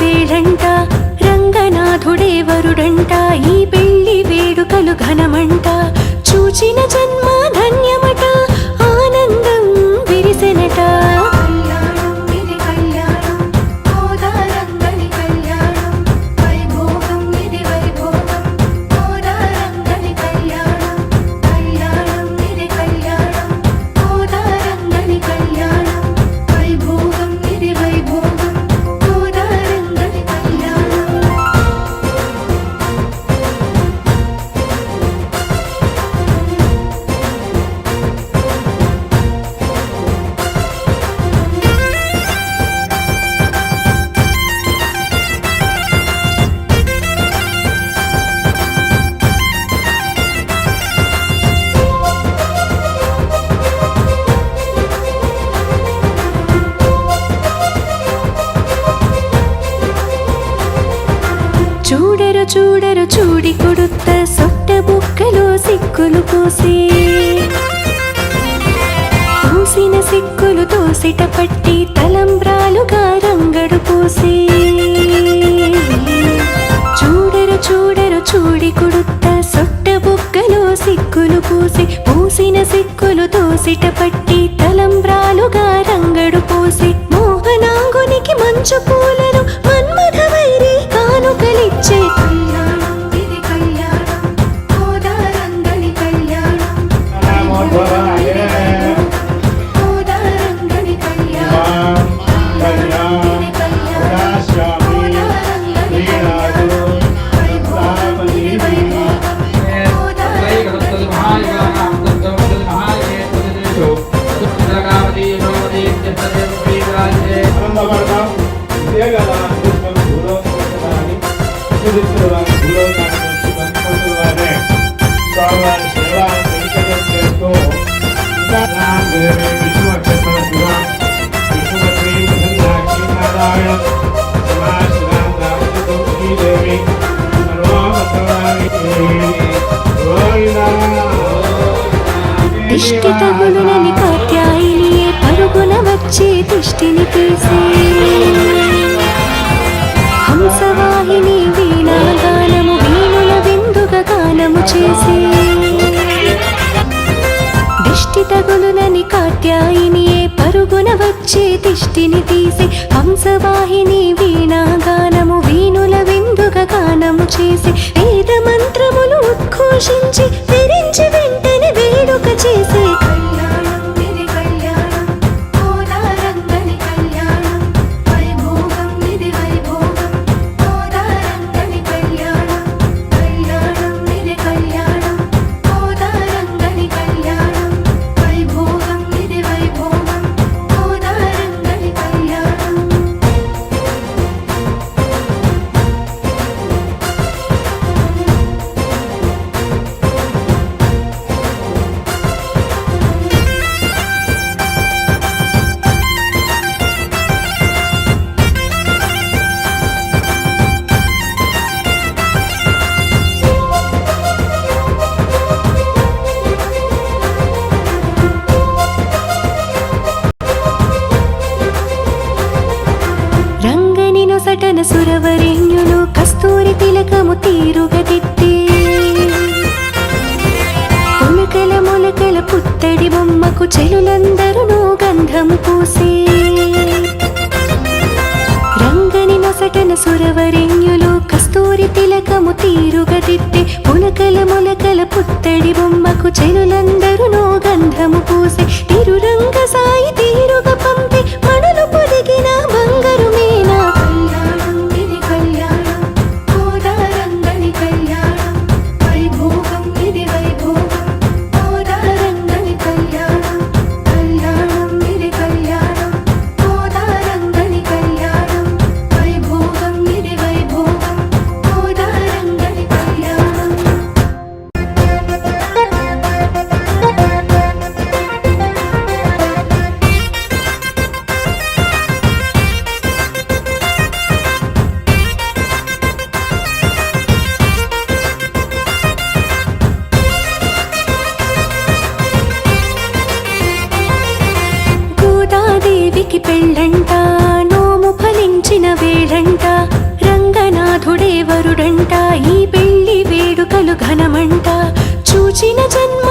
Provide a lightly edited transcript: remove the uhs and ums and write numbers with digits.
వేళంట రంగనాథుడే వరుడంట ఈ పెళ్లి వేడుకలు ఘనమంట చూచిన జన్మ ధన్యమట ఆనందం విరిసెనట చూడరు చూడరు చూడి కొడుత సొట్ట బుక్కలో సిక్కులు పూసి పూసిన సిక్కులు తోసిట పట్టి తలంబ్రాలుగా రంగడు పూసి చూడరు చూడరు చూడి కొడుత సొట్ట బుక్కలో సిక్కులు పూసి పూసిన సిక్కులు తోసిట పట్టి తలంబ్రాలుగా రంగడు పూసి మోహనాంగునికి మంచు పూలను మన్మథ వైరి కానుకలిచ్చే దిష్టి తగులునని కాత్యాయినియే పరుగున వచ్చి దిష్టిని తీసి హంసవాహిని వీణాగానము వీణుల విందుగా గానము చేసి దిష్టి తగులునని కాత్యాయినియే పరుగున వచ్చి దిష్టిని తీసి హంసవాహిని వీణాగానము వీణుల విందుగా గానము చేసి వేద మంత్రములు ఉద్ఘోషించి విరించి వెంటనే వేడుక చేసి సటన సురవరేణ్యులు కస్తూరి తిలకము తీరుగదిత్తి మొలకల మొలకల పుత్తడి బొమ్మకు చెలులందరూ గంధము పూసి రంగని నొసటన సురవరేణ్యులు కస్తూరి తిలకము తీరుగదిత్తి మొలకల మొలకల పుత్తడి బొమ్మకు చెలులందరూ గంధము పూసి తిరురంగ సాయి తీరుగ పంపి మణులు పొదిగిన బంగారు మీనా ఘనమంట చూచిన జన్మ